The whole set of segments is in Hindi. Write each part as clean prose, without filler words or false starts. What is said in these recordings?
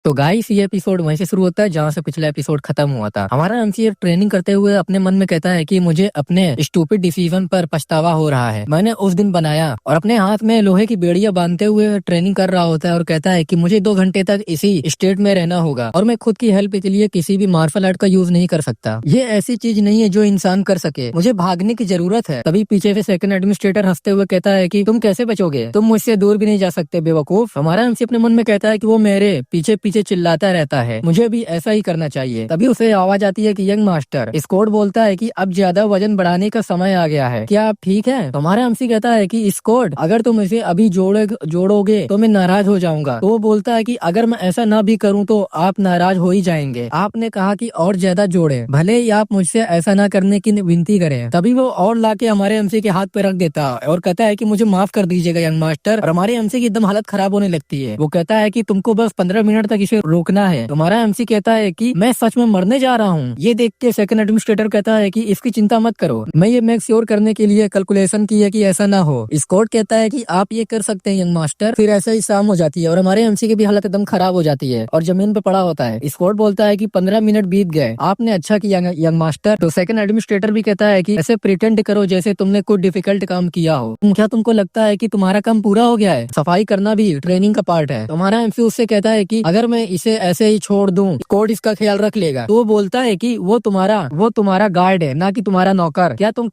तो गाइस ये एपिसोड वहीं से शुरू होता है जहाँ से पिछला एपिसोड खत्म हुआ था। हमारा एमसीए ट्रेनिंग करते हुए अपने मन में कहता है कि मुझे अपने स्टूपिड डिसीजन पर पछतावा हो रहा है। मैंने उस दिन बनाया और अपने हाथ में लोहे की बेड़ियां बांधते हुए ट्रेनिंग कर रहा होता है और कहता है कि मुझे 2 घंटे तक इसी स्टेट में रहना होगा और मैं खुद की हेल्प के लिए किसी भी मार्शल आर्ट का यूज नहीं कर सकता। ये ऐसी चीज नहीं है जो इंसान कर सके, मुझे भागने की जरूरत है। तभी पीछे से सेकंड एडमिनिस्ट्रेटर हंसते हुए कहता है कि तुम कैसे बचोगे, तुम मुझसे दूर भी नहीं जा सकते बेवकूफ। हमारा एमसी अपने मन में कहता है कि वो मेरे पीछे पीछे चिल्लाता रहता है, मुझे भी ऐसा ही करना चाहिए। तभी उसे आवाज आती है कि यंग मास्टर। स्कॉट बोलता है कि अब ज्यादा वजन बढ़ाने का समय आ गया है, क्या आप ठीक है? तुम्हारा एमसी कहता है कि स्कॉट अगर तुम इसे अभी जोड़ोगे तो मैं नाराज हो जाऊंगा। तो वो बोलता है कि अगर मैं ऐसा ना भी करूं तो आप नाराज हो ही जाएंगे। आपने कहा कि और ज्यादा जोड़े, भले ही आप मुझसे ऐसा ना करने की विनती करें। तभी वो और लाके हमारे एमसी के हाथ पे रख देता है और कहता है कि मुझे माफ कर दीजिएगा यंग मास्टर। और हमारे एमसी की एकदम हालत खराब होने लगती है। वो कहता है कि तुमको बस 15 मिनट तक इसे रोकना है। तुम्हारा एमसी कहता है कि मैं सच में मरने जा रहा हूँ। ये देख के सेकंड एडमिनिस्ट्रेटर कहता है कि इसकी चिंता मत करो, मैं ये मेक श्योर करने के लिए कैलकुलेशन की है कि ऐसा ना हो। स्कॉट कहता है कि आप ये कर सकते हैं यंग मास्टर। फिर ऐसा ही शाम हो जाती है और हमारे एमसी की भी हालत एकदम खराब हो जाती है और जमीन पे पड़ा होता है। स्कॉट बोलता है कि 15 मिनट बीत गए, आपने अच्छा किया यंग मास्टर। तो सेकंड एडमिनिस्ट्रेटर भी कहता है कि ऐसे प्रिटेंड करो जैसे तुमने कोई डिफिकल्ट काम किया हो। क्या तुमको लगता है कि तुम्हारा काम पूरा हो गया है? सफाई करना भी ट्रेनिंग का पार्ट है। तुम्हारा एमसी उससे कहता है कि अगर मैं इसे ऐसे ही छोड़ दूं, स्कॉट इसका ख्याल रख लेगा। तो वो बोलता है कि वो तुम्हारा गार्ड है, ना कि तुम्हारा नौकर। क्या तुम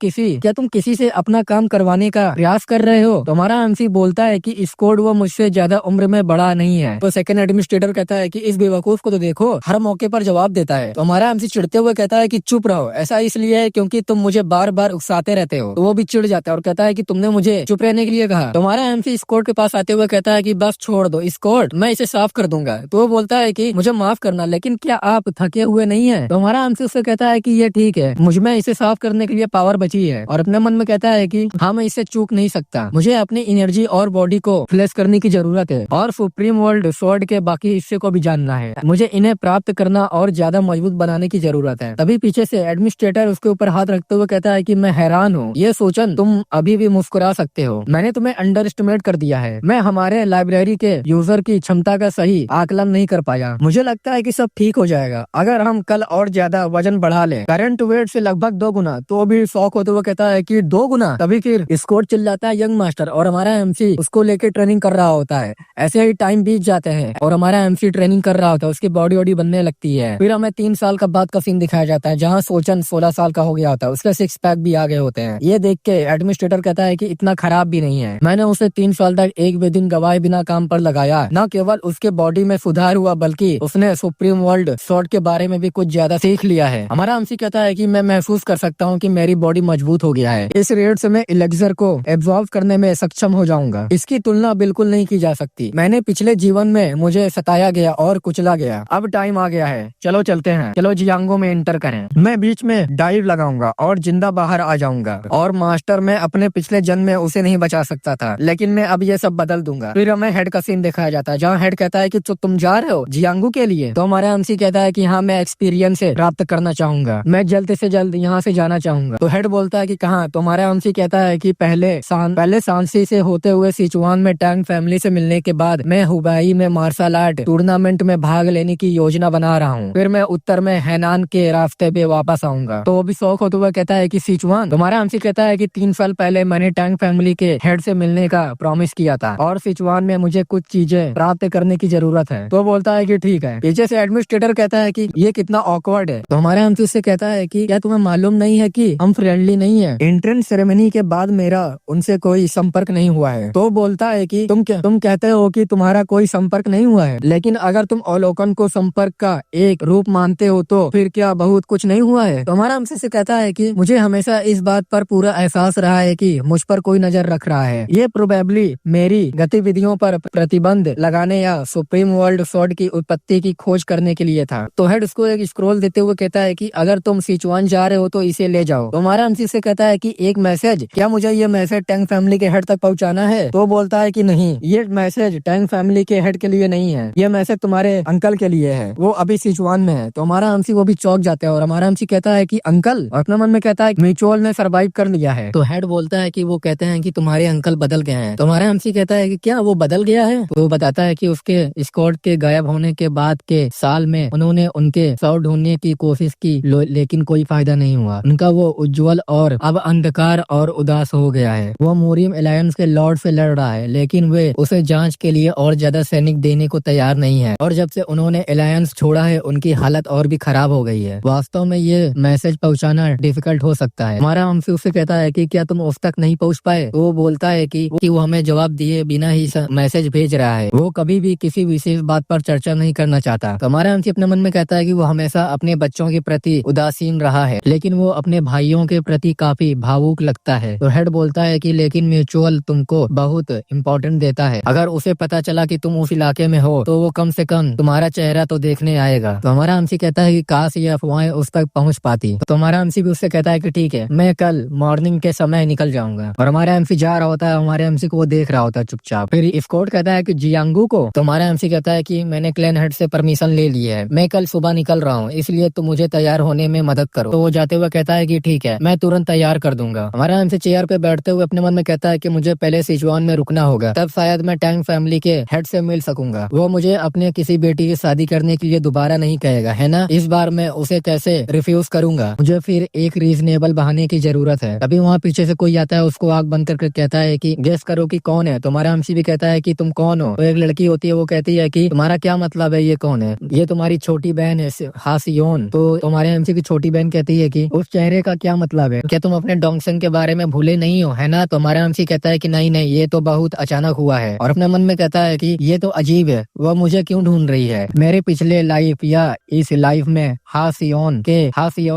किसी से अपना काम करवाने का प्रयास कर रहे हो? तुम्हारा एमसी बोलता है कि स्कॉट वो मुझसे ज्यादा उम्र में बड़ा नहीं है। तो सेकंड एडमिनिस्ट्रेटर कहता है कि इस बेवकूफ को तो देखो, हर मौके पर जवाब देता है। तो हमारा एमसी चिढ़ते हुए कहता है कि चुप रहो, ऐसा इसलिए है क्योंकि तुम मुझे बार बार उकसाते रहते हो। तो वो भी चिढ़ जाता है और कहता है कि तुमने मुझे चुप रहने के लिए कहा। तुम्हारा एमसी स्कॉट के पास आते हुए कहता है कि बस छोड़ दो स्कॉट, मैं इसे साफ कर दूंगा। तो वो बोलता है कि मुझे माफ करना, लेकिन क्या आप थके हुए नहीं है? तो हमारा एमसी उससे कहता है कि ये ठीक है, मुझ में इसे साफ करने के लिए पावर बची है। और अपने मन में कहता है कि हाँ, मैं इससे चूक नहीं सकता, मुझे अपनी एनर्जी और बॉडी को फ्लैश करने की जरूरत है और सुप्रीम वर्ल्ड स्वॉर्ड के बाकी हिस्से को भी जानना है। मुझे इन्हें प्राप्त करना और ज्यादा मजबूत बनाने की जरूरत है। तभी पीछे से एडमिनिस्ट्रेटर उसके ऊपर हाथ रखते हुए कहता है कि मैं हैरान हूँ, ये सोचन तुम अभी भी मुस्कुरा सकते हो। मैंने तुम्हें अंडर एस्टिमेट कर दिया है। मैं हमारे लाइब्रेरी के यूजर की क्षमता का सही आकलन नहीं कर पाया। मुझे लगता है कि सब ठीक हो जाएगा अगर हम कल और ज्यादा वजन बढ़ा लें, करंट वेट से लगभग 2 गुना। तो भी शौक होते हुए कहता है कि 2 गुना। तभी फिर स्कॉट चिल्लाता है यंग मास्टर और हमारा एमसी उसको लेके ट्रेनिंग कर रहा होता है। ऐसे ही टाइम बीत जाते हैं और हमारा एमसी ट्रेनिंग कर रहा होता है, उसकी बॉडी वॉडी बनने लगती है। फिर हमें 3 साल का बाद का सीन दिखाया जाता है जहाँ सोचन 16 साल का हो गया होता है, उसका 6 पैक भी आ गए होते हैं। ये देख के एडमिनिस्ट्रेटर कहता है कि इतना खराब भी नहीं है, मैंने उसे 3 साल तक एक भी दिन गवाए बिना काम पर लगाया। न केवल उसके बॉडी में सुधार हुआ बल्कि उसने सुप्रीम वर्ल्ड स्वॉर्ड के बारे में भी कुछ ज्यादा सीख लिया है। हमारा एमसी कहता है कि मैं महसूस कर सकता हूँ कि मेरी बॉडी मजबूत हो गया है। इस रेट से मैं इलेक्सर को एब्जॉर्ब करने में सक्षम हो जाऊंगा, इसकी तुलना बिल्कुल नहीं की जा सकती। मैंने पिछले जीवन में मुझे सताया गया और कुचला गया, अब टाइम आ गया है, चलो चलते हैं, चलो जियांगो में एंटर करें। मैं बीच में डाइव लगाऊंगा और जिंदा बाहर आ जाऊंगा। और मास्टर, मैं अपने पिछले जन्म में उसे नहीं बचा सकता था, लेकिन मैं अब ये सब बदल दूंगा। फिर हमें हेड का सीन दिखाया जाता है जहाँ हेड कहता है कि तुम जा रहे हो जियांगो के लिए? तो हमारा एमसी कहता है कि हाँ, मैं एक्सपीरियंस से प्राप्त करना चाहूंगा, मैं जल्द से जल्द यहाँ से जाना चाहूंगा। तो हेड बोलता है कि कहाँ? तो हमारा एमसी कहता है कि पहले सांसी से होते हुए सिचुआन में टैंग फैमिली से मिलने के बाद मैं हुबाई में मार्शल आर्ट टूर्नामेंट में भाग लेने की योजना बना रहा हूँ। फिर मैं उत्तर में हैनान के रास्ते पे वापस आऊंगा। तो वो भी शौक होते हुए कहता है कि सिचुआन? तुम्हारा एमसी कहता है कि 3 साल पहले मैंने टैंग फैमिली के हेड से मिलने का प्रॉमिस किया था और सिचुआन में मुझे कुछ चीजें प्राप्त करने की जरूरत है। तो बोलता है कि ठीक है। पीछे से एडमिनिस्ट्रेटर कहता है कि ये कितना ऑकवर्ड है। तो हमारा एमसी उससे कहता है कि क्या तुम्हें मालूम नहीं है कि हम फ्रेंडली नहीं है? एंट्रेंस सेरेमनी के बाद मेरा उनसे कोई संपर्क नहीं हुआ है। तो बोलता है कि तुम कहते हो कि तुम्हारा कोई संपर्क नहीं हुआ है, लेकिन अगर तुम अवलोकन को संपर्क का एक रूप मानते हो तो फिर क्या बहुत कुछ नहीं हुआ है? तो हमारा एमसी से कहता है कि मुझे हमेशा इस बात पर पूरा एहसास रहा है कि मुझ पर कोई नजर रख रहा है। ये प्रोबेबली मेरी गतिविधियों पर प्रतिबंध लगाने या सुप्रीम वर्ल्ड स्वॉर्ड की उत्पत्ति की खोज करने के लिए था। तो हेड उसको एक स्क्रॉल देते हुए कहता है कि अगर तुम सिचुआन जा रहे हो तो इसे ले जाओ। तो हमारा एमसी से कहता है कि एक मैसेज, क्या मुझे ये मैसेज टैंग फैमिली के हेड तक पहुंचाना है? तो बोलता है कि नहीं, ये मैसेज टैंग फैमिली के हेड के लिए नहीं है, ये मैसेज तुम्हारे अंकल के लिए है, वो अभी सिचुआन में है। तो हमारा एमसी वो भी चौंक जाता है और हमारा एमसी कहता है कि अंकल, और अपने मन में कहता है म्यूचुअल ने सर्वाइव कर लिया है। तो हेड बोलता है कि वो कहते हैं कि तुम्हारे अंकल बदल गए हैं। तो हमारा एमसी कहता है कि क्या वो बदल गया है? तो वो बताता है कि उसके स्कॉट के गायब होने के बाद के साल में उन्होंने उनके शव ढूंढने की कोशिश की, लेकिन कोई फायदा नहीं हुआ। उनका वो उज्जवल और अब अंधकार और उदास हो गया है। वो मोरियम अलायंस के लॉर्ड से लड़ रहा है, लेकिन वे उसे जांच के लिए और ज्यादा सैनिक देने को तैयार नहीं है। और जब से उन्होंने अलायंस छोड़ा है, उनकी हालत और भी खराब हो गई है। वास्तव में ये मैसेज पहुंचाना डिफिकल्ट हो सकता है। हमारा हमसे उससे कहता है कि क्या तुम उस तक नहीं पहुंच पाए? वो बोलता है कि वो हमें जवाब दिए बिना ही मैसेज भेज रहा है। वो कभी भी किसी विशेष बात पर चर्चा नहीं करना चाहता। तो हमारा हमसे अपने मन में कहता है कि वो हमेशा अपने बच्चों के प्रति उदासीन रहा है, लेकिन वो अपने भाइयों के प्रति काफी भावुक लगता है। तो हेड बोलता है कि लेकिन म्यूचुअल तुमको बहुत इम्पोर्टेंट देता है। अगर उसे पता चला कि तुम उस इलाके में हो तो वो कम से कम तुम्हारा चेहरा तो देखने आएगा। तो हमारा हमसी कहता है कि काश ये अफवाहें उस तक पहुंच पाती। तो हमारा हमसी भी उससे कहता है कि ठीक है, मैं कल मॉर्निंग के समय निकल जाऊंगा। और हमारा एमसी जा रहा होता है, हमारे एमसी को वो देख रहा होता है चुपचाप। फिर स्कॉट कहता है कि जियांगू को। तो हमारा एमसी कहता है कि मैंने क्लैन हेड से परमिशन ले ली है, मैं कल सुबह निकल रहा हूँ, इसलिए तुम मुझे तैयार होने में मदद करो। तो वो जाते हुए कहता है कि ठीक है, मैं तुरंत तैयार कर दूंगा। हमारा एमसी चेयर पे बैठते हुए अपने मन में कहता है कि मुझे पहले सिचुआन में रुकना होगा, तब शायद मैं टैंग फैमिली के हेड से मिल सकूंगा। वो मुझे अपने किसी बेटी की शादी करने के लिए दोबारा नहीं कहेगा, है ना? इस बार मैं उसे कैसे रिफ्यूज करूंगा? मुझे फिर एक रीजनेबल बहाने की जरूरत है। तभी वहाँ पीछे से कोई आता है, उसको आग बंद करके कहता है कि गेस करो कि कौन है। तुम्हारा हमसी भी कहता है कि तुम कौन हो? तो एक लड़की होती है, वो कहती है कि तुम्हारा क्या मतलब है, ये कौन है? ये तुम्हारी छोटी बहन है हासियोन। तो तुम्हारे हमसी की छोटी बहन कहती है कि उस चेहरे का क्या मतलब है? क्या तुम अपने डोंगसन के बारे में भूले नहीं हो, है ना? तो हमारा हमसी कहता है कि नहीं नहीं, ये तो बहुत अचानक हुआ है। और अपने मन में कहता है कि ये तो अजीब है, वह मुझे क्यों ढूंढ रही है? मेरे पिछले लाइफ या इस लाइफ में हासियोन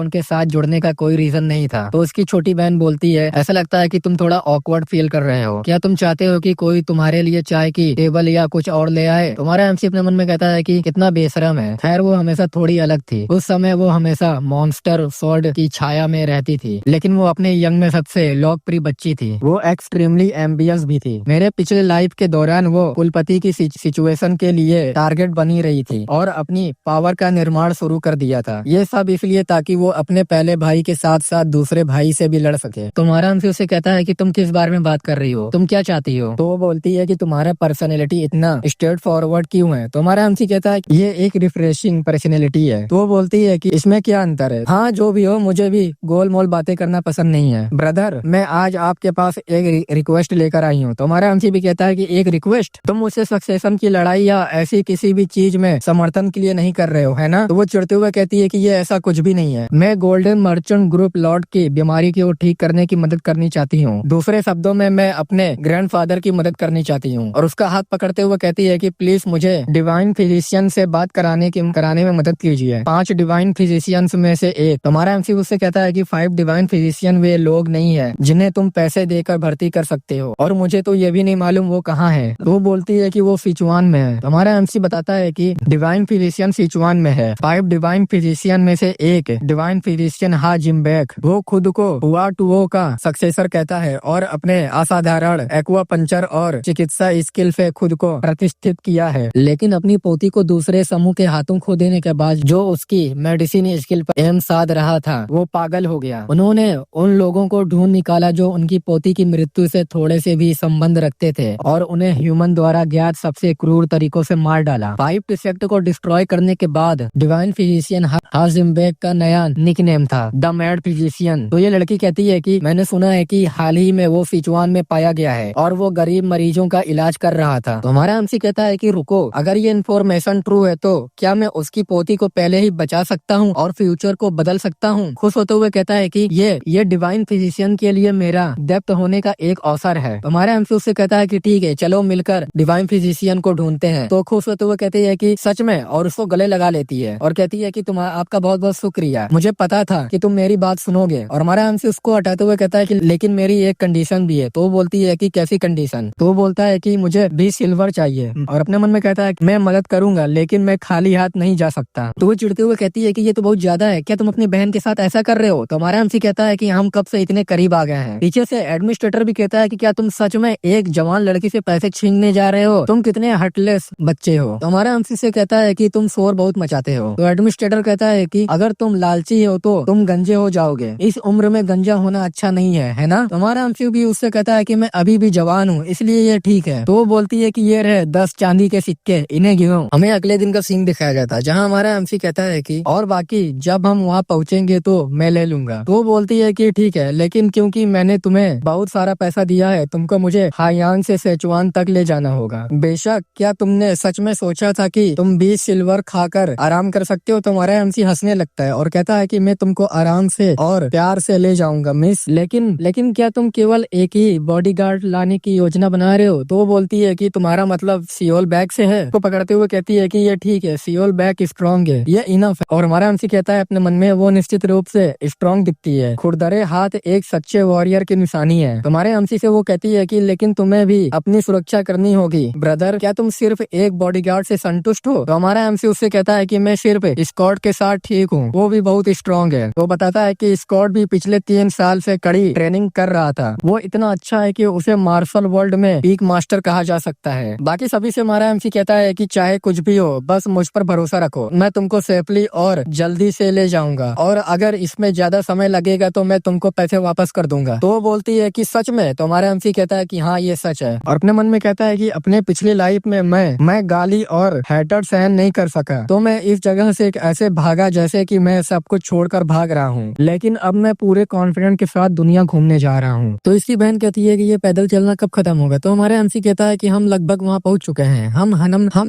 के साथ जुड़ने का कोई रीजन नहीं था। तो उसकी छोटी बहन बोलती है, ऐसा लगता है कि तुम थोड़ा ऑकवर्ड फील कर रहे हो। क्या तुम चाहते हो कि कोई तुम्हारे लिए चाय की टेबल या कुछ और ले आए? तुम्हारा एमसी अपने मन में कहता है कि कितना बेशरम है। खैर, वो हमेशा थोड़ी अलग थी। उस समय वो हमेशा मॉन्स्टर स्वॉर्ड की छाया में रहती थी, लेकिन वो अपने यंग में सबसे लोकप्रिय बच्ची थी। वो एक्सट्रीमली एम्बियस भी थी। मेरे पिछले लाइफ के दौरान वो कुलपति की सिचुएशन के लिए टारगेट बनी रही थी और अपनी पावर का निर्माण शुरू कर दिया था। ये सब इसलिए ताकि वो अपने पहले भाई के साथ साथ दूसरे भाई से भी लड़ सके। तुम्हारा हमसे उसे कहता है कि तुम किस बारे में बात कर रही हो, तुम क्या चाहती हो? तो वो बोलती है कि तुम्हारा पर्सनैलिटी इतना स्ट्रेट फॉरवर्ड क्यों है? तुम्हारा हमसे कहता है कि ये एक रिफ्रेशिंग पर्सनैलिटी है। तो वो बोलती है कि इसमें क्या अंतर है? हाँ, जो भी हो, मुझे भी गोल मोल बातें करना पसंद नहीं है। ब्रदर, मैं आज आपके पास एक रिक्वेस्ट लेकर आई हूँ। तुम्हारा हमसे भी कहता है कि एक रिक्वेस्ट? तुम मुझसे सक्सेशन की लड़ाई या ऐसी किसी भी चीज में समर्थन के लिए नहीं कर रहे हो, है ना? तो वो चिढ़ते हुए कहती है कि ये ऐसा कुछ भी नहीं है। मैं गोल्डन मर्चेंट ग्रुप लॉर्ड की बीमारी को ठीक करने की मदद करनी चाहती हूँ। दूसरे शब्दों में, मैं अपने ग्रैंडफादर की मदद करनी चाहती हूँ। और उसका हाथ पकड़ते हुए कहती है कि प्लीज मुझे डिवाइन फिजिशियन से बात कराने में मदद कीजिए। 5 डिवाइन फिजिशियंस में से एक। तुम्हारा एमसी उससे कहता है कि 5 डिवाइन फिजिशियन वे लोग नहीं है जिन्हें तुम पैसे देकर भर्ती कर सकते हो, और मुझे तो ये भी नहीं मालूम वो कहाँ है। तो वो बोलती है कि वो सिचुआन में है। तुम्हारा एमसी बताता है कि डिवाइन फिजिशियन सिचुआन में है। 5 डिवाइन फिजिशियन में से एक डिवाइन फिजिशियन हा जिम्बेक, वो खुद को हुआ टुओ का सक्सेसर कहता है और अपने असाधारण एक्वा पंचर और चिकित्सा स्किल से खुद को प्रतिष्ठित किया है। लेकिन अपनी पोती को दूसरे समूह के हाथों खो देने के बाद जो उसकी मेडिसिन स्किल पर एम साध रहा था, वो पागल हो गया। उन्होंने उन लोगों को ढूंढ निकाला जो उनकी पोती की मृत्यु से थोड़े से भी संबंध रखते थे और उन्हें ह्यूमन द्वारा ज्ञात सबसे क्रूर तरीकों से मार डाला। 5 डिस्ट्रिक्ट को डिस्ट्रॉय करने के बाद डिवाइन फिजिशियन हाजिम्बेक का नया निकनेम था द मैड फिजिशियन। तो ये लड़की कहती है कि मैंने सुना है कि हाल ही में वो सिचुआन में पाया गया है और वो गरीब मरीजों का इलाज कर रहा था। तो हमारा एमसी कहता है कि रुको, अगर ये इन्फॉर्मेशन ट्रू है तो क्या मैं उसकी पोती को पहले ही बचा सकता हूँ और फ्यूचर को बदल सकता हूँ? खुश होते हुए कहता है कि ये डिवाइन फिजिशियन के लिए मेरा डेप्थ होने का एक अवसर है। हमारा एमसी उससे कहता है कि ठीक है, चलो मिलकर डिवाइन फिजिशियन को ढूंढते हैं। तो खुश होते हुए कहती है कि सच में, और उसको गले लगा लेती है और कहती है कि आपका बहुत बहुत शुक्रिया, मुझे पता था कि तुम मेरी बात सुनोगे। और हमारा एमसी उसको हटाते हुए कहता है कि लेकिन मेरी एक कंडीशन भी है। तो वो बोलती है कि कैसी कंडीशन? तो वो बोलता है कि मुझे 20 सिल्वर चाहिए। और अपने मन में कहता है कि मैं मदद करूंगा, लेकिन मैं खाली हाथ नहीं जा सकता। तो वो चिढ़ते हुए कहती है कि ये तो बहुत ज्यादा है, क्या तुम अपनी बहन के साथ ऐसा कर रहे हो? तो हमारा एमसी कहता है कि हम कब से इतने करीब आ गए हैं। पीछे से एडमिनिस्ट्रेटर भी कहता है कि क्या तुम सच में एक जवान लड़की से पैसे छीनने जा रहे हो? तुम कितने हर्टलेस बच्चे हो। तो हमारा एमसी से कहता है कि तुम शोर बहुत मचाते हो। तो एडमिनिस्ट्रेटर कहता है कि अगर तुम लालची हो तो तुम गंजे हो जाओगे, इस उम्र में गंजा होना अच्छा नहीं है ना? तो हमारा एमसी भी उससे कहता है कि मैं अभी भी जवान हूँ, इसलिए ये ठीक है। तो वो बोलती है कि ये रहे 10 चांदी के सिक्के, इन्हें गिनो। हमें अगले दिन का सीन दिखाया जाता है जहाँ हमारा एमसी कहता है कि और बाकी जब हम वहाँ पहुँचेंगे तो मैं ले लूंगा। तो वो बोलती है कि ठीक है, लेकिन क्योंकि मैंने तुम्हें बहुत सारा पैसा दिया है, तुमको मुझे हायांग से सेचुआन तक ले जाना होगा। बेशक क्या तुमने सच में सोचा था कि तुम 20 सिल्वर खाकर आराम कर सकते हो? तुम्हारा एमसी हंसने लगता है और कहता है कि मैं तुमको आराम से और प्यार से ले जाऊंगा मिस, लेकिन क्या तुम केवल एक ही बॉडीगार्ड लाने की योजना बना रहे हो? तो वो बोलती है कि तुम्हारा मतलब सियोल बैग से है? तो पकड़ते हुए कहती है कि ये ठीक है, सियोल बैग स्ट्रॉन्ग है, ये इनफ है। और हमारा एमसी कहता है अपने मन में वो निश्चित रूप से स्ट्रॉन्ग दिखती है, खुरदरे हाथ एक सच्चे वॉरियर की निशानी है। तुम्हारे एमसी से वो कहती है कि लेकिन तुम्हें भी अपनी सुरक्षा करनी होगी ब्रदर, क्या तुम सिर्फ एक बॉडीगार्ड से संतुष्ट हो? तो हमारा एमसी उससे कहता है कि मैं सिर्फ स्कॉट के साथ ठीक हूँ, वो भी बहुत स्ट्रॉन्ग है। तो बताता है कि स्कॉट भी पिछले 3 साल से कड़ी ट्रेनिंग कर रहा था, वो इतना अच्छा है कि उसे मार्शल वर्ल्ड में पीक मास्टर कहा जा सकता है। बाकी सभी से हमारा एमसी कहता है कि चाहे कुछ भी हो, बस मुझ पर भरोसा रखो, मैं तुमको सेफली और जल्दी से ले जाऊंगा, और अगर इसमें ज्यादा समय लगेगा तो मैं तुमको पैसे वापस कर दूंगा। तो वो बोलती है कि सच में? तो हमारा एमसी कहता है कि हाँ ये सच है, और अपने मन में कहता है कि अपने पिछली लाइफ में मैं गाली और हैटर सहन नहीं कर सका, तो मैं इस जगह से ऐसे भागा जैसे कि मैं सब कुछ छोड़कर भाग रहा हूँ, लेकिन अब मैं पूरे कॉन्फिडेंस के साथ दुनिया घूमने जा रहा हूँ। तो इसकी बहन कहती है कि ये पैदल चलना कब खत्म होगा? तो हमारे एमसी कहता है कि हम लगभग वहाँ पहुँच चुके हैं, हम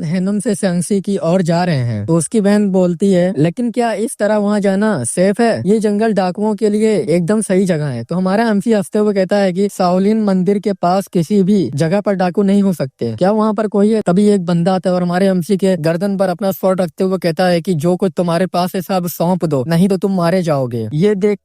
हेनम से सेंसी की ओर जा रहे हैं। तो उसकी बहन बोलती है लेकिन क्या इस तरह वहाँ जाना सेफ है? ये जंगल डाकुओं के लिए एकदम सही जगह है। तो हमारा एमसी हंसते हुए कहता है कि शाओलिन मंदिर के पास किसी भी जगह पर डाकू नहीं हो सकते, क्या वहाँ पर कोई है? तभी एक बंदा आता है और हमारे एमसी के गर्दन पर अपना स्वॉर्ड रखते हुए कहता है कि जो कुछ तुम्हारे पास है सब सौंप दो, नहीं तो तुम मारे जाओगे। ये देख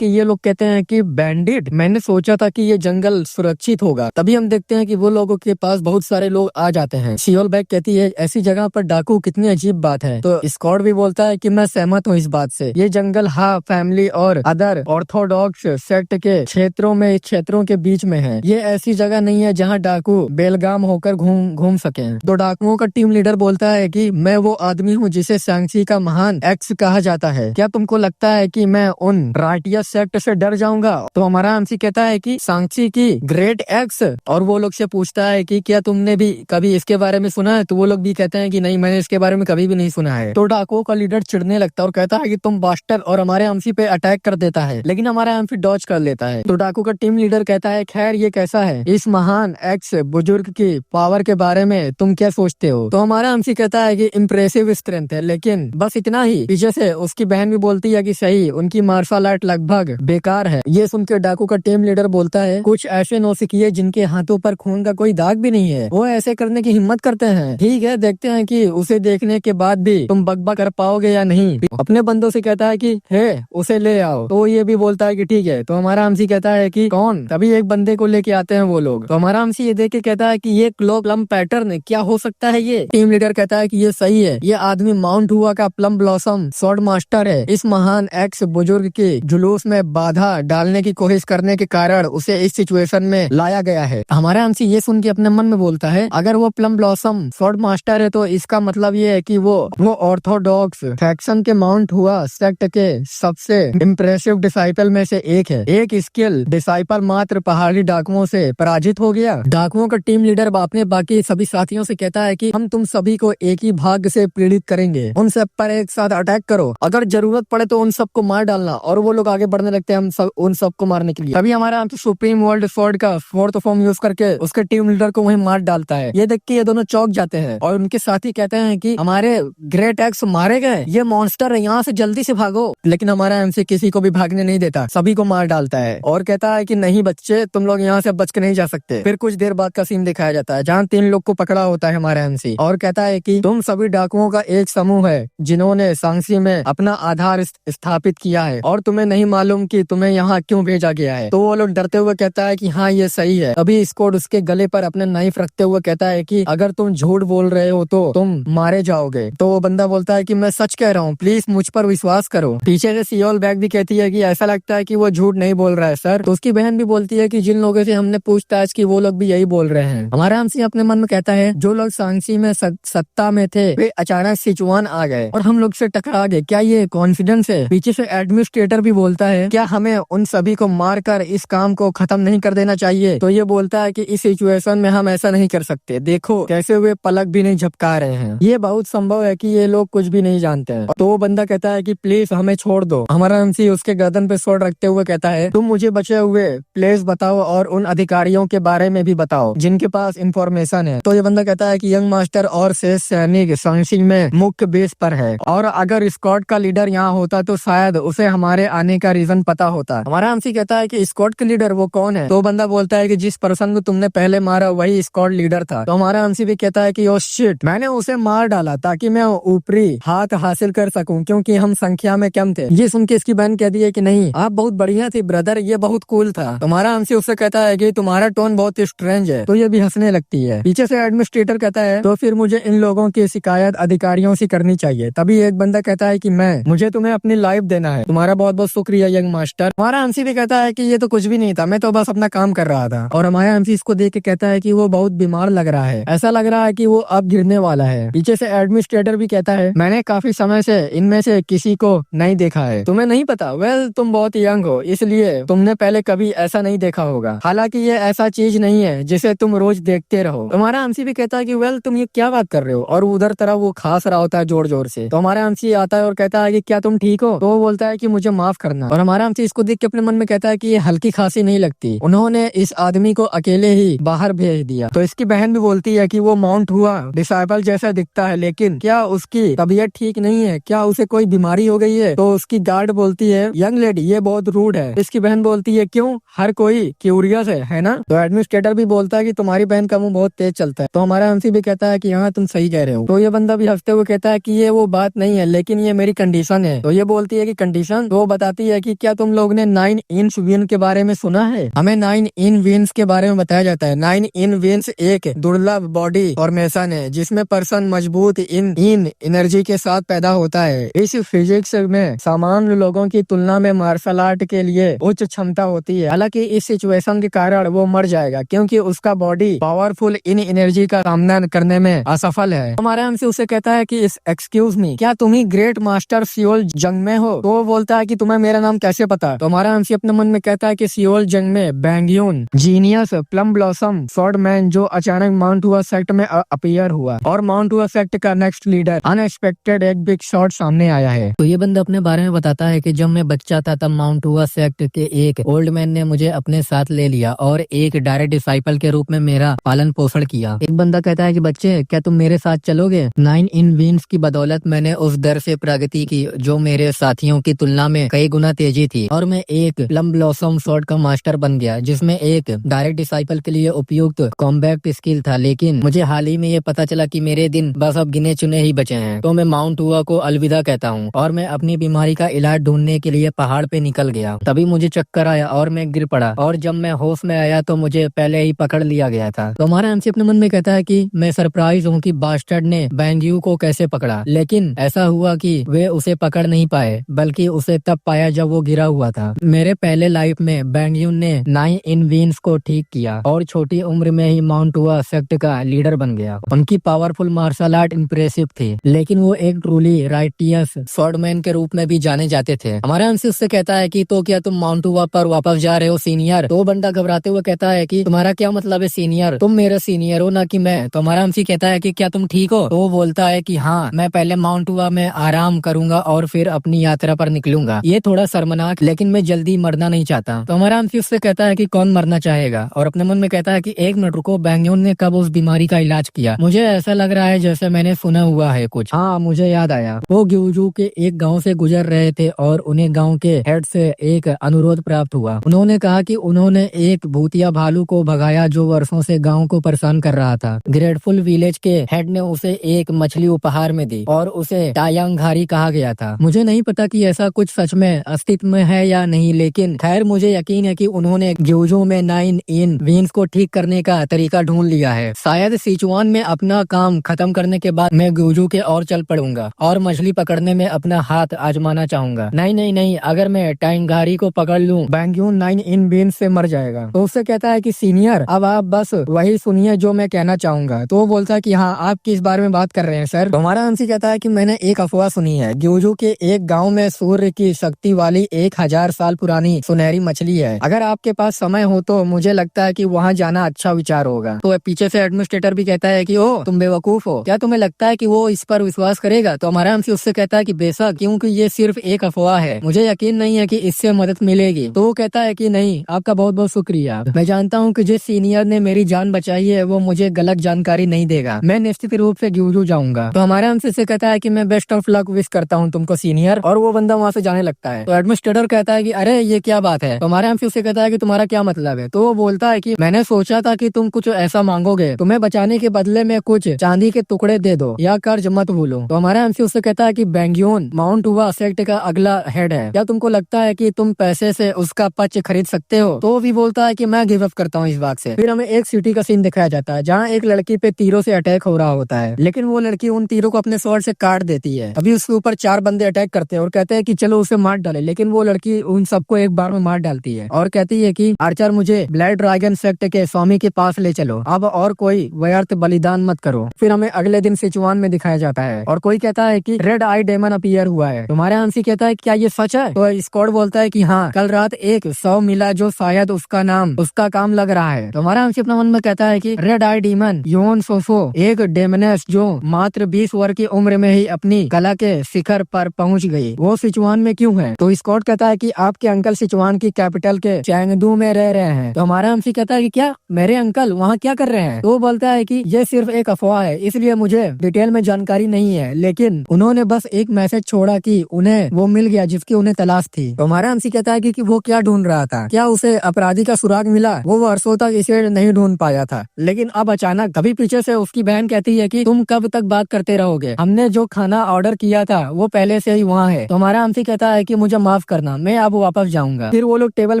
के ये लोग कहते हैं कि बैंडिट, मैंने सोचा था कि ये जंगल सुरक्षित होगा। तभी हम देखते हैं कि वो लोगों के पास बहुत सारे लोग आ जाते हैं। सियोल बैग कहती है ऐसी जगह पर डाकू कितनी अजीब बात है। तो स्कॉट भी बोलता है कि मैं सहमत हूँ इस बात से, ये जंगल फैमिली और अदर ऑर्थोडॉक्स सेक्ट के क्षेत्रों के बीच में है, ये ऐसी जगह नहीं है जहाँ डाकू बेलगाम होकर घूम सके। तो डाकुओं का टीम लीडर बोलता है कि मैं वो आदमी हूँ जिसे सांची का महान एक्स कहा जाता है, क्या तुमको लगता है कि मैं उन राटिया सेक्ट से डर जाऊंगा? तो हमारा एमसी कहता है कि सांची की ग्रेट एक्स, और वो लोग से पूछता है कि क्या तुमने भी कभी इसके बारे में सुना है? तो वो लोग भी कहते हैं कि नहीं, मैंने इसके बारे में कभी भी नहीं सुना है। तो डाकुओं का लीडर चिढ़ने लगता है और कहता है कि तुम बास्टर, और हमारे एमसी पे अटैक कर देता है, लेकिन हमारा एमसी डॉज कर लेता है। तो डाकू का टीम लीडर कहता है खैर ये कैसा है, इस महान एक्स बुजुर्ग की पावर के बारे में तुम क्या सोचते हो? तो हमारा एमसी कहता है कि इम्प्रेसिव स्ट्रेंथ है, लेकिन बस इतना ही। पीछे से उसकी बहन भी बोलती है कि सही, उनकी मार्शल आर्ट लगभग बेकार है। ये सुन के डाकू का टीम लीडर बोलता है कुछ ऐसे नौसिखिए जिनके हाथों पर खून का कोई दाग भी नहीं है, वो ऐसे करने की हिम्मत करते हैं। ठीक है, देखते हैं कि उसे देखने के बाद भी तुम बकबक कर पाओगे या नहीं। अपने बंदों से कहता है कि हे उसे ले आओ। तो ये भी बोलता है कि ठीक है। तो हमारा एमसी कहता है कि कौन? तभी एक बंदे को लेके आते हैं वो लोग। तो हमारा एमसी ये देख के कहता है कि ये क्लो प्लम पैटर्न क्या हो सकता है? ये टीम लीडर कहता है कि ये सही है, ये आदमी माउंट हुआ का प्लम ब्लॉसम स्वॉर्ड मास्टर है। इस महान एक्स बुजुर्ग के जुलूस में बाधा डालने की कोशिश करने के कारण उसे इस सिचुएशन में लाया गया है। हमारा एमसी ये सुन के अपने मन में बोलता है अगर वो प्लम ब्लॉसम स्वॉर्ड मास्टर है तो इसका मतलब ये है कि वो ऑर्थोडॉक्स फैक्शन के माउंट हुआ सेक्ट के सबसे इम्प्रेसिव डिसाइपल में से एक है। एक स्किल डिसाइपल मात्र पहाड़ी डाकुओं से पराजित हो गया। डाकुओं का टीम लीडर अपने बाकी सभी साथियों से कहता है कि हम तुम सभी को एक ही भाग्य से पीड़ित करेंगे, उन सब पर एक साथ अटैक करो, अगर जरूरत पड़े तो उन सबको मार डालना। और वो लोग आगे बढ़ने लगते हैं उन सबको मारने के लिए। तभी हमारा सुप्रीम वर्ल्ड स्वॉर्ड का फोर्थ फॉर्म यूज करके उसके टीम लीडर को वहीं मार डालता है। ये देख के ये दोनों चौंक जाते हैं और उनके साथी कहते हैं कि हमारे ग्रेट एक्स मारे गए, ये मॉन्स्टर है, यहाँ से जल्दी से भागो। लेकिन हमारा एमसी किसी को भी भागने नहीं देता, सभी को मार डालता है और कहता है कि नहीं बच्चे, तुम लोग यहाँ से बच के नहीं जा सकते। फिर कुछ देर बाद का सीन दिखाया जाता है जहाँ 3 लोग को पकड़ा होता है हमारा एमसी, और कहता है कि तुम सभी डाकुओं का एक समूह है जिन्होंने सांसी में अपना आधार स्थापित किया है और तुम्हें नहीं मालूम कि तुम्हें यहाँ क्यों भेजा गया है। तो वो लोग डरते हुए कहता है कि हाँ ये सही है। अभी स्कॉट उसके गले पर अपने नाइफ रखते हुए कहता है कि अगर तुम झूठ बोल रहे हो तो तुम मारे जाओगे। तो वो बंदा बोलता है कि मैं सच कह रहा हूँ, प्लीज मुझ पर विश्वास करो। पीछे से सियोल बैग भी कहती है कि ऐसा लगता है कि वो झूठ नहीं बोल रहा है सर। तो उसकी बहन भी बोलती है कि जिन लोगों से हमने पूछताछ की वो लोग भी यही बोल रहे हैं। हमारा एमसी अपने मन में कहता है जो लोग सांसी में सत्ता में थे वे अचानक सिचुआन आ गए और हम लोग से टकरा गए, क्या ये कॉन्फिडेंस है? पीछे से एडमिनिस्ट्रेटर भी बोलता है क्या हमें उन सभी को मारकर इस काम को खत्म नहीं कर देना चाहिए? तो ये बोलता है कि इस सिचुएशन में हम ऐसा नहीं कर सकते, देखो कैसे वे पलक भी नहीं झपका रहे हैं। ये बहुत संभव है कि ये लोग कुछ भी नहीं जानते हैं। तो वो बंदा कहता है कि प्लीज हमें छोड़ दो। हमारा एमसी उसके गर्दन पे स्वॉर्ड रखते हुए कहता है तुम मुझे बचे हुए प्लेस बताओ और उन अधिकारियों के बारे में भी बताओ जिनके पास इंफॉर्मेशन है। तो ये बंदा कहता है कि यंग मास्टर और शेष सैनिक संसिंग में मुख्य बेस पर है और अगर स्क्वाड का लीडर यहाँ होता तो शायद उसे हमारे आने का रीजन पता होता। हमारा एमसी कहता है कि स्क्वाड का लीडर वो कौन है? तो बंदा बोलता है कि जिस पर्सन को तुमने पहले मारा वही स्क्वाड लीडर था। तो हमारा एमसी भी कहता है कि ओ शिट, मैंने उसे मार डाला ताकि मैं ऊपरी हाथ हासिल कर सकूं क्योंकि हम संख्या में कम थे। ये सुन के इसकी बहन कहती है कि नहीं, आप बहुत बढ़िया थी ब्रदर, ये बहुत कूल था। तुम्हारा एमसी उससे कहता है कि तुम्हारा टोन बहुत स्ट्रेंज है। तो ये भी हंसने लगती है। पीछे से एडमिनिस्ट्रेटर कहता है तो फिर मुझे इन लोगों की शिकायत अधिकारियों से करनी चाहिए। तभी एक बंदा कहता है कि मुझे तुम्हें अपनी लाइफ देना है। तुम्हारा बहुत बहुत शुक्रिया यंग मास्टर। हमारा एमसी भी कहता है कि ये तो कुछ भी नहीं था, मैं तो बस अपना काम कर रहा था। और हमारा एमसी इसको देख के कहता है कि वो बहुत बीमार लग रहा है, ऐसा लग रहा है कि वो अब गिरने वाला है। पीछे से एडमिनिस्ट्रेटर भी कहता है मैंने काफी समय से इनमें से किसी को नहीं देखा है। तुम्हें नहीं पता? वेल तुम बहुत यंग हो इसलिए तुमने पहले कभी ऐसा नहीं देखा होगा। हालांकि ये ऐसा चीज नहीं है जिसे तुम रोज देखते रहो। हमारा एमसी भी कहता है कि वेल तुम ये क्या बात कर रहे हो। और उधर तरफ वो खांस रहा होता है जोर जोर से। तो हमारा एमसी आता है और कहता है कि क्या तुम ठीक हो? तो वो बोलता है कि मुझे माफ करना। और हमारा एमसी इसको देख के अपने मन में कहता है कि ये हल्की खांसी नहीं लगती, उन्होंने इस आदमी को अकेले ही बाहर भेज दिया। तो इसकी बहन भी बोलती है कि वो माउंट हुआ डिसाइबल जैसा दिखता है, लेकिन क्या उसकी तबीयत ठीक नहीं है? क्या उसे कोई बीमारी हो गई है? तो उसकी गार्ड बोलती है यंग लेडी ये बहुत रूड है। इसकी बहन बोलती है क्यों, हर कोई क्यूरियस है ना? तो एडमिनिस्ट्रेटर भी बोलता है कि तुम्हारी बहन का मुंह बहुत तेज चलता है। तो हमारा एमसी भी कहता है कि हाँ तुम सही कह रहे हो। तो ये बंदा भी हंसते हुए कहता है कि ये वो बात नहीं है, लेकिन ये मेरी कंडीशन है। तो ये बोलती है कि कंडीशन? तो वो बताती है कि क्या तुम लोग ने 9 इंच वीन के बारे में सुना है? हमें 9 इन वीन्स के बारे में बताया जाता है। 9 इन वीन्स एक दुर्लभ बॉडी फॉर्मेशन है जिसमें पर्सन मजबूत इन एनर्जी के साथ पैदा होता है। इस फिजिक्स में सामान्य लोगों की तुलना में मार्शल आर्ट के लिए उच्च क्षमता होती है। हालांकि इस सिचुएशन के कारण वो मर जाएगा क्योंकि उसका बॉडी पावरफुल इन एनर्जी का सामना करने में असफल है। हमारा एमसी उसे कहता है कि एक्सक्यूज मी, क्या तुम ही ग्रेट मास्टर सियोल जंग में हो? तो वो बोलता है कि तुम्हें मेरा नाम कैसे पता? तो हमारा एमसी अपने मन में कहता है कि सियोल जंग में बैंगयून जीनियस प्लम ब्लॉसम स्वॉर्डमैन जो अचानक माउंट हुआ सेक्ट में अपीयर हुआ और माउंट हुआ सेक्ट का नेक्स्ट लीडर अनएक्सपेक्टेड एक बिग शॉट सामने आया है। तो ये बंदा अपने बारे में बताता है कि जब मैं बच्चा था तब माउंट हुआ सेक्ट के एक ओल्ड मैन ने मुझे अपने साथ ले लिया और एक डायरेक्ट डिसाइपल के रूप में मेरा पालन पोषण किया। एक बंदा कहता है कि बच्चे क्या तुम मेरे साथ चलोगे? 9 इन वीन्स की बदौलत मैंने उस दर से प्रगति की जो मेरे साथियों की तुलना में कई गुना तेजी थी और मैं एक प्लम ब्लॉसम स्वॉर्ड का मास्टर बन गया जिसमें एक डायरेक्ट डिसाइपल के लिए उपयुक्त कॉम्बैट स्किल था। लेकिन मुझे हाल ही में ये पता चला कि मेरे दिन बस अब गिने चुने ही बचे हैं। तो मैं माउंट हुआ को अलविदा कहता हूँ और मैं अपनी बीमारी का इलाज ढूंढने के लिए पहाड़ पे निकल गया। तभी मुझे चक्कर आया और मैं गिर पड़ा और जब मैं होश में आया तो मुझे पहले ही पकड़ लिया गया था। तो हमारा एमसी अपने मन में कहता है कि मैं सरप्राइज हूँ कि बास्टर्ड ने बैंगयू को कैसे पकड़ा, लेकिन ऐसा हुआ कि वे उसे पकड़ नहीं पाए बल्कि उसे तब पाया जब वो गिरा हुआ था। मेरे पहले लाइफ में बैंगयू ने 9 इन वीन्स को ठीक किया और छोटी उम्र में ही माउंट हुआ सेक्ट का लीडर बन गया। उनकी पावरफुल मार्शल आर्ट इम्प्रेसिव थी, लेकिन वो एक ट्रूली राइटियस स्वॉर्डमैन के रूप में भी जाने जाते थे। हमारा एमसी उससे कहता है कि तो क्या तुम माउंट हुआ पर वापस जा रहे हो सीनियर? तो बंदा घबराते हुए कहता है कि तुम्हारा क्या मतलब है सीनियर? तुम मेरे सीनियर हो ना कि मैं। तो हमारा एमसी कहता है कि क्या तुम ठीक हो? तो वो बोलता है कि हाँ, मैं पहले माउंट हुआ में आराम करूंगा और फिर अपनी यात्रा पर निकलूंगा। ये थोड़ा शर्मनाक, लेकिन मैं जल्दी मरना नहीं चाहता। तो हमारा एमसी उससे कहता है कि कौन मरना चाहेगा और अपने मन में कहता है कि एक मिनट रुको, बैंगयून ने कब उस बीमारी का इलाज किया? मुझे ऐसा लग रहा है जैसे मैंने सुना हुआ है कुछ। हाँ, मुझे याद आया। वो ग्यूजू के एक गांव से गुजर रहे थे और उन्हें गांव के हेड से एक अनुरोध प्राप्त हुआ। उन्होंने कहा कि उन्होंने एक भूतिया भालू को भगाया जो वर्षों से गांव को परेशान कर रहा था। ग्रेटफुल विलेज के हेड ने उसे एक मछली उपहार में दी और उसे टायांगहारी कहा गया था। मुझे नहीं पता कि ऐसा कुछ सच में अस्तित्व में है या नहीं, लेकिन खैर मुझे यकीन है कि उन्होंने ग्यूजू में 9 इन वीन्स को ठीक करने का तरीका ढूंढ लिया है। शायद सिचुआन में अपना काम खत्म करने के बाद मैं ग्यूजू के और चल पड़ूंगा और मछली पकड़ने में अपना हाथ आजमाना चाहूंगा। नहीं नहीं नहीं, अगर मैं टायांगहारी को पकड़ लूं बैंगयून 9 इन वीन्स से मर जाएगा। तो उससे कहता है कि सीनियर अब आप बस वही सुनिए जो मैं कहना चाहूंगा। तो वो बोलता है कि हाँ, आप किस बारे में बात कर रहे हैं सर? तो हमारा एमसी कहता है कि मैंने एक अफवाह सुनी है, ग्यूजू के एक गांव में सूर्य की शक्ति वाली 1000 साल पुरानी सुनहरी मछली है। अगर आपके पास समय हो तो मुझे लगता है कि वहाँ जाना अच्छा विचार होगा। तो पीछे से एडमिनिस्ट्रेटर भी कहता कहता है कि ओ तुम बेवकूफ हो, क्या तुम्हें लगता है कि वो इस पर विश्वास करेगा? तो हमारा एमसी उससे कहता है कि बेशक, क्योंकि ये सिर्फ एक अफवाह है, मुझे यकीन नहीं है कि इससे मदद मिलेगी। तो वो कहता है कि नहीं, आपका बहुत बहुत शुक्रिया, मैं जानता हूँ कि जिस सीनियर ने मेरी जान बचाई है वो मुझे गलत जानकारी नहीं देगा, मैं निश्चित रूप से ग्यूजू जाऊंगा। तो हमारा एमसी से कहता है कि मैं बेस्ट ऑफ लक विश करता हूँ तुमको सीनियर, और वो बंदा वहाँ से जाने लगता है। तो एडमिनिस्ट्रेटर कहता है कि अरे ये क्या बात है? तो हमारा एमसी उससे कहता है कि तुम्हारा क्या मतलब है? तो वो बोलता है कि मैंने सोचा था कि तुम कुछ ऐसा मांगोगे, तुम्हें बचाने के बदले में कुछ चांदी के टुकड़े दे दो या कर्ज मत भूलो। तो हमारा एमसी उससे कहता है कि बैंगियोन माउंट हुआ सेक्ट का अगला हेड है, क्या तुमको लगता है कि तुम पैसे से उसका पक्ष खरीद सकते हो? तो वो भी बोलता है कि मैं गिव अप करता हूँ इस बात से। फिर हमें एक सिटी का सीन दिखाया जाता है जहाँ एक लड़की पे तीरों से अटैक हो रहा होता है, लेकिन वो लड़की उन तीरों को अपने स्वॉर्ड से काट देती है। अभी उसके ऊपर 4 बंदे अटैक करते हैं और कहते हैं कि चलो उसे मार डाले, लेकिन वो लड़की उन सबको एक बार में मार डालती है और कहती है कि आर्चर मुझे ब्लैक ड्रैगन सेक्ट के स्वामी के पास ले चलो, अब और कोई व्यर्थ बलिदान मत करो। फिर हमें अगले दिन सिचुआन में दिखाया जाता है और कोई कहता है कि रेड आई डेमन अपीयर हुआ है। तुम्हारा एमसी कहता है क्या ये सच है? तो स्कॉट बोलता है कि हाँ, कल रात एक 100 मिला जो शायद उसका काम लग रहा है। तो हमारा एमसी अपना मन में कहता है कि रेड आई डीमन योन सोफो एक डेमनेस जो मात्र 20 वर्ष की उम्र में ही अपनी कला के शिखर पर पहुंच गई, वो सिचुआन में क्यों है? तो स्कॉट कहता है कि आपके अंकल सिचुआन की कैपिटल के चैंगदू में रह रहे हैं। तो हमारा एमसी कहता है कि क्या मेरे अंकल वहाँ क्या कर रहे हैं? तो वो बोलता है कि ये सिर्फ एक अफवाह है, इसलिए मुझे डिटेल में जानकारी नहीं है, लेकिन उन्होंने बस एक मैसेज छोड़ा कि उन्हें वो मिल गया जिसकी उन्हें तलाश थी। तो हमारा एमसी कहता है कि वो क्या ढूंढ रहा था, क्या उसे अपराधी का सुराग मिला? वो वर्षों तक इसे नहीं ढूंढ पाया था, लेकिन अब अचानक कभी पीछे से उसकी बहन कहती है कि तुम कब तक बात करते रहोगे, हमने जो खाना ऑर्डर किया था वो पहले से ही वहाँ है। तो हमारा एमसी कहता है कि मुझे माफ करना, मैं अब वापस जाऊंगा। फिर वो लोग टेबल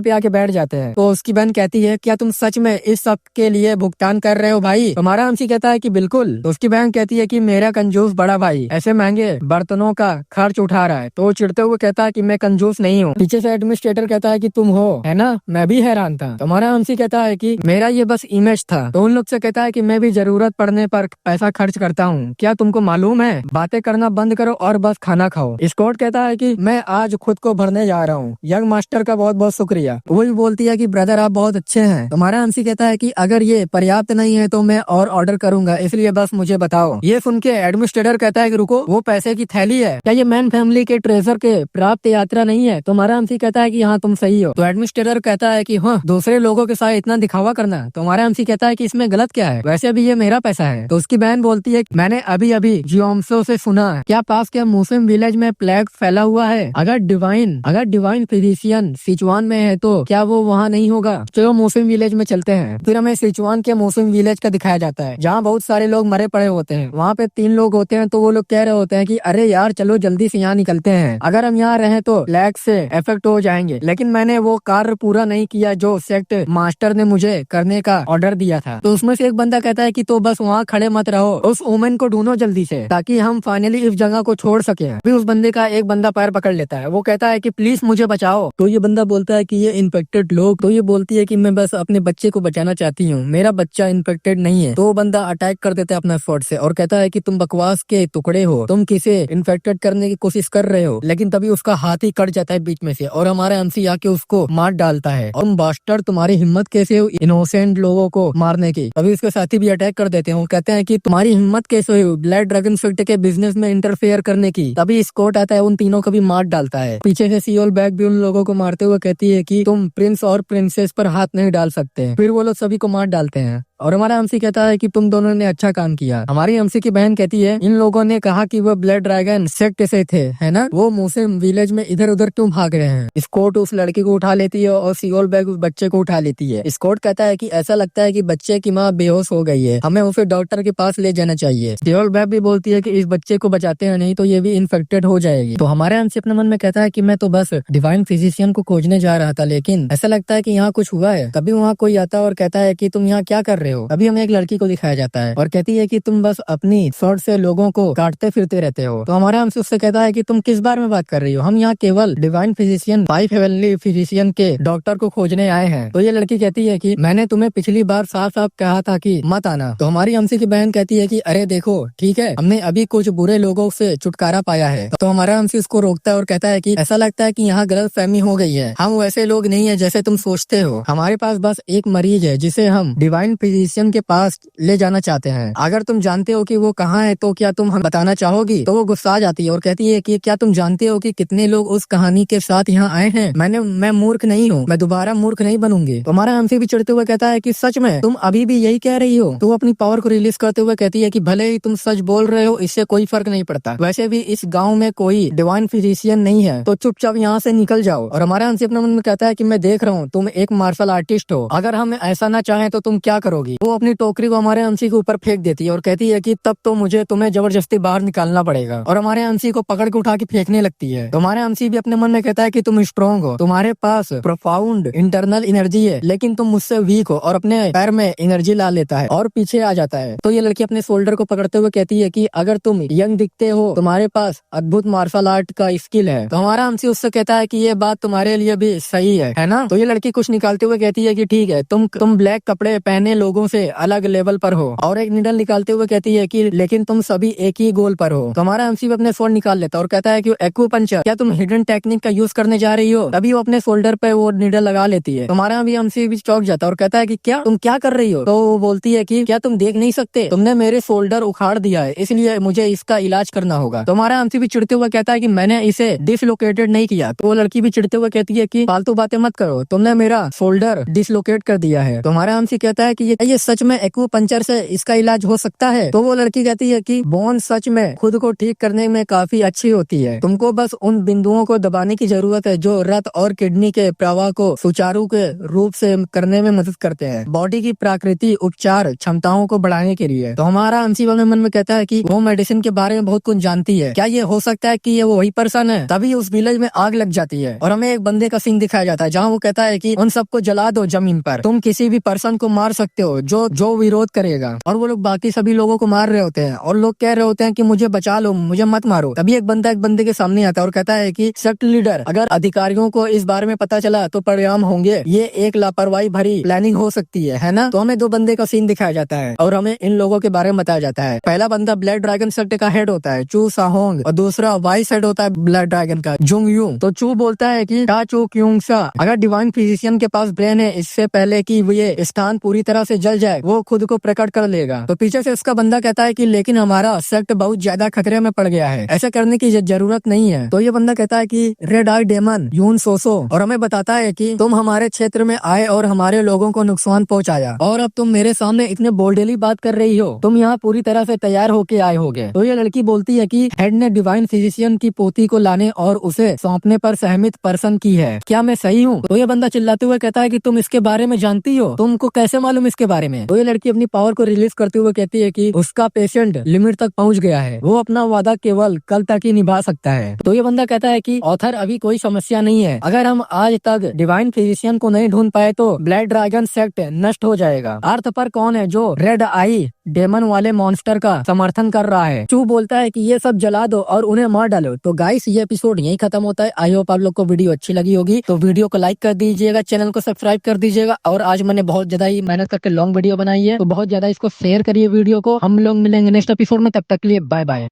पे आके बैठ जाते हैं। तो उसकी बहन कहती है क्या तुम सच में इस सब के लिए भुगतान कर रहे हो भाई? तो हमारा एमसी कहता है कि बिल्कुल। तो उसकी बहन कहती है कि मेरा कंजूस बड़ा भाई ऐसे महंगे बर्तनों का खर्च उठा रहा है। तो वो चिढ़ते हुए कहता है कि मैं कंजूस नहीं हूँ। पीछे से एडमिनिस्ट्रेटर कहता है कि तुम हो, है ना? मैं भी हैरान था। तो हमारा एमसी कहता है कि मेरा ये बस इमेज था। तो उन लोग से कहता है कि मैं भी जरूरत पड़ने पर पैसा खर्च करता हूँ, क्या तुमको मालूम है? बातें करना बंद करो और बस खाना खाओ। स्कॉट कहता है कि मैं आज खुद को भरने जा रहा हूँ, यंग मास्टर का बहुत बहुत शुक्रिया। वो भी बोलती है कि ब्रदर आप बहुत अच्छे हैं। हमारा एमसी कहता है कि अगर ये पर्याप्त नहीं है तो मैं और ऑर्डर करूंगा, इसलिए बस मुझे बताओ। ये सुन के एडमिनिस्ट्रेटर कहता है कि रुको, वो पैसे की थैली है, क्या ये मैन फैमिली के ट्रेजर के प्राप्त यात्रा नहीं है? तो हमारा एमसी कहता है कि हाँ तुम सही हो। तो एडमिनिस्ट्रेटर कहता है कि हाँ, दूसरे लोगों के साथ इतना दिखावा करना। तो हमारा एमसी कहता है कि इसमें गलत क्या है, वैसे भी ये मेरा पैसा है। तो उसकी बहन बोलती है मैंने अभी अभी जियोम्सो से सुना है, क्या पास के मुस्लिम विलेज में प्लेग फैला हुआ है? अगर डिवाइन फिजिशियन सिचुआन में है तो क्या वो वहाँ नहीं होगा? चलो मुस्लिम विलेज में चलते हैं। फिर हमें सिचुआन के मुस्लिम विलेज का दिखाया जाता है जहाँ बहुत सारे लोग मरे पड़े होते हैं। वहाँ पे 3 लोग होते हैं। तो वो लोग कह रहे होते हैं कि अरे यार चलो जल्दी से यहाँ निकलते हैं, अगर हम यहाँ रहे तो प्लेग से इफेक्ट हो जाएंगे। लेकिन मैंने वो कार्य पूरा नहीं किया जो सेक्ट मास्टर ने मुझे करने का ऑर्डर दिया था। तो उसमें से एक बंदा कहता है कि तो बस वहाँ खड़े मत रहो, उस वुमेन को ढूंढो जल्दी से ताकि हम फाइनली इस जगह को छोड़ सके। फिर उस बंदे का एक बंदा पैर पकड़ लेता है, वो कहता है कि प्लीज मुझे बचाओ। तो ये बंदा बोलता है कि ये इन्फेक्टेड लोग। तो ये बोलती है कि मैं बस अपने बच्चे को बचाना चाहती हूँ, मेरा बच्चा इन्फेक्टेड नहीं है। तो वो बंदा अटैक कर देता है अपना स्वॉर्ड से और कहता है कि तुम बकवास के टुकड़े हो, तुम किसे इन्फेक्टेड करने की कोशिश कर रहे हो। लेकिन तभी उसका हाथ ही कट जाता है बीच में से और हमारा एमसी आके उसको मार डालता है। और बास्टर्ड तुम्हारी हिम्मत कैसे हुई इनोसेंट लोगों को मारने की? तभी उसके साथी भी अटैक कर देते हैं। वो कहते हैं कि तुम्हारी हिम्मत कैसे हुई ब्लैक ड्रैगन सेक्ट के बिजनेस में इंटरफेयर करने की? तभी स्कॉट आता है, उन तीनों को भी मार डालता है। पीछे से सियोल बैग भी उन लोगों को मारते हुए कहती है कि तुम प्रिंस और प्रिंसेस पर हाथ नहीं डाल सकते। फिर वो लोग सभी को मार डालते हैं और हमारा एमसी कहता है कि तुम दोनों ने अच्छा काम किया। हमारी एमसी की बहन कहती है इन लोगों ने कहा कि वो ब्लड ड्रैगन सेक्ट से थे, है ना? वो मुस्लिम विलेज में इधर उधर क्यों भाग रहे हैं? स्कॉट उस लड़की को उठा लेती है और सियोल बैग उस बच्चे को उठा लेती है। स्कॉट कहता है कि ऐसा लगता है कि बच्चे की माँ बेहोश हो गई है, हमें उसे डॉक्टर के पास ले जाना चाहिए। सियोल बैग भी बोलती है कि इस बच्चे को बचाते हैं, नहीं तो ये भी इन्फेक्टेड हो जाएगी। तो हमारा एमसी अपने मन में कहता है कि मैं तो बस डिवाइन फिजिशियन को खोजने जा रहा था, लेकिन ऐसा लगता है कि यहाँ कुछ हुआ है। तभी वहाँ कोई आता है और कहता है कि तुम यहाँ क्या कर रहे हो? अभी हमें एक लड़की को दिखाया जाता है और कहती है कि तुम बस अपनी स्वॉर्ड से लोगों को काटते फिरते रहते हो। तो हमारा हमसे उससे कहता है कि तुम किस बारे में बात कर रही हो, हम यहाँ केवल डिवाइन फिजिशियन 5 हेवनली फिजिशियन के डॉक्टर को खोजने आए हैं। तो ये लड़की कहती है कि मैंने तुम्हें पिछली बार साफ साफ कहा था कि मत आना। तो हमारी हमसे की बहन कहती है कि अरे देखो ठीक है, हमने अभी कुछ बुरे लोगों से छुटकारा पाया है। तो हमारा हमसे उसको रोकता है और कहता है कि ऐसा लगता है कि यहाँ गलत फहमी हो गई है, हम वैसे लोग नहीं है जैसे तुम सोचते हो। हमारे पास बस एक मरीज है जिसे हम डिवाइन फिजिशियन के पास ले जाना चाहते हैं। अगर तुम जानते हो कि वो कहाँ है तो क्या तुम हम बताना चाहोगी? तो वो गुस्सा आ जाती है और कहती है कि क्या तुम जानते हो कि कितने लोग उस कहानी के साथ यहाँ आए हैं? मैं मूर्ख नहीं हूँ, मैं दोबारा मूर्ख नहीं बनूंगी। तुम्हारा एमसी भी चिढ़ते हुए कहता है कि सच में तुम अभी भी यही कह रही हो? तो वो अपनी पावर को रिलीज करते हुए कहती है कि भले ही तुम सच बोल रहे हो, इससे कोई फर्क नहीं पड़ता। वैसे भी इस गाँव में कोई डिवाइन फिजिशियन नहीं है, तो चुपचाप यहाँ से निकल जाओ। और हमारा एमसी अपने मन में कहता है कि मैं देख रहा हूँ तुम एक मार्शल आर्टिस्ट हो, अगर हम ऐसा ना चाहें तो तुम क्या करोगी? वो अपनी टोकरी को हमारे एमसी के ऊपर फेंक देती है और कहती है कि तब तो मुझे तुम्हें जबरदस्ती बाहर निकालना पड़ेगा। और हमारे एमसी को पकड़ के उठा के फेंकने लगती है। तो हमारे एमसी भी अपने मन में कहता है कि तुम स्ट्रॉन्ग हो, तुम्हारे पास प्रोफाउंड इंटरनल एनर्जी है, लेकिन तुम मुझसे वीक हो। और अपने पैर में एनर्जी ला लेता है और पीछे आ जाता है। तो ये लड़की अपने शोल्डर को पकड़ते हुए कहती है कि अगर तुम यंग दिखते हो, तुम्हारे पास अद्भुत मार्शल आर्ट का स्किल है। तो हमारा एमसी उससे कहता है कि ये बात तुम्हारे लिए भी सही है ना? तो ये लड़की कुछ निकालते हुए कहती है कि ठीक है, तुम ब्लैक कपड़े पहने लोगों से अलग लेवल पर हो। और एक नीडल निकालते हुए कहती है कि लेकिन तुम सभी एक ही गोल पर हो। तो हमारा एमसी भी अपने स्वॉर्ड निकाल लेता है और कहता है कि एक्यूपंक्चर, क्या तुम हिडन टेक्निक का यूज करने जा रही हो? तभी वो अपने शोल्डर पे वो नीडल लगा लेती है। तुम्हारा भी एमसी भी चौंक जाता है और कहता है कि क्या तुम क्या कर रही हो? तो वो बोलती है कि क्या तुम देख नहीं सकते, तुमने मेरे शोल्डर उखाड़ दिया है, इसलिए मुझे इसका इलाज करना होगा। तो हमारा एमसी भी चिढ़ते हुए कहता है कि मैंने इसे डिसलोकेटेड नहीं किया। तो वो लड़की भी चिढ़ते हुए कहती है कि फालतू बातें मत करो, तुमने मेरा शोल्डर डिसलोकेट कर दिया है। तो हमारा एमसी कहता है कि ये सच में एक्यूपंक्चर से इसका इलाज हो सकता है? तो वो लड़की कहती है कि बोन सच में खुद को ठीक करने में काफी अच्छी होती है, तुमको बस उन बिंदुओं को दबाने की जरूरत है जो रक्त और किडनी के प्रवाह को सुचारू के रूप से करने में मदद करते हैं, बॉडी की प्राकृतिक उपचार क्षमताओं को बढ़ाने के लिए। तो हमारा एमसी अपने मन में कहता है कि वो मेडिसिन के बारे में बहुत कुछ जानती है, क्या ये हो सकता है कि ये वही पर्सन है? तभी उस विलेज में आग लग जाती है और हमें एक बंदे का सीन दिखाया जाता है जहाँ वो कहता है कि उन सबको जला दो जमीन पर, तुम किसी भी पर्सन को मार सकते हो जो विरोध करेगा। और वो लोग बाकी सभी लोगों को मार रहे होते हैं और लोग कह रहे होते हैं कि मुझे बचा लो, मुझे मत मारो। तभी एक बंदे के सामने आता है और कहता है कि सेक्ट लीडर, अगर अधिकारियों को इस बारे में पता चला तो परिणाम होंगे, ये एक लापरवाही भरी प्लानिंग हो सकती है ना? तो हमें दो बंदे का सीन दिखाया जाता है और हमें इन लोगों के बारे में बताया जाता है। पहला बंदा ब्लैक ड्रैगन सेक्ट का हेड होता है चू साहोंग, और दूसरा वाइस हेड होता है ब्लैक ड्रैगन का जुंग यू। तो चू बोलता है कि टा चू क्यूंग सा, अगर डिवाइन फिजिशियन के पास ब्रेन है, इससे पहले कि ये स्थान पूरी तरह से जल जाए वो खुद को प्रकट कर लेगा। तो पीछे से उसका बंदा कहता है कि लेकिन हमारा सेक्ट बहुत ज्यादा खतरे में पड़ गया है, ऐसा करने की जरूरत नहीं है। तो ये बंदा कहता है कि रेड आई डेमन यून सोसो, और हमें बताता है कि तुम हमारे क्षेत्र में आए और हमारे लोगों को नुकसान पहुंचाया, और अब तुम मेरे सामने इतने बोल्डली बात कर रही हो, तुम यहाँ पूरी तरह से तैयार होके आए होगे। तो ये लड़की बोलती है कि हेड ने डिवाइन फिजिशियन की पोती को लाने और उसे सौंपने पर सहमत पर्सन की है, क्या मैं सही हूँ? तो ये बंदा चिल्लाते हुए कहता है कि तुम इसके बारे में जानती हो, तुमको कैसे मालूम इसके बारे में? तो ये लड़की अपनी पावर को रिलीज करते हुए कहती है कि उसका पेशेंट लिमिट तक पहुंच गया है, वो अपना वादा केवल कल तक ही निभा सकता है। तो ये बंदा कहता है कि ऑथर अभी कोई समस्या नहीं है, अगर हम आज तक डिवाइन फिजिशियन को नहीं ढूंढ पाए तो ब्लैक ड्रैगन सेक्ट नष्ट हो जाएगा। अर्थ पर कौन है जो रेड आई डेमन वाले मॉन्स्टर का समर्थन कर रहा है? चू बोलता है कि ये सब जला दो और उन्हें मार डालो। तो गाइस ये एपिसोड यही खत्म होता है। आई होप आप लोग को वीडियो अच्छी लगी होगी, तो वीडियो को लाइक कर दीजिएगा, चैनल को सब्सक्राइब कर दीजिएगा, और आज मैंने बहुत ज्यादा ही मेहनत करके लॉन्ग वीडियो बनाई है, तो बहुत ज्यादा इसको शेयर करिए वीडियो को। हम लोग मिलेंगे नेक्स्ट एपिसोड में, तब तक के लिए बाय बाय।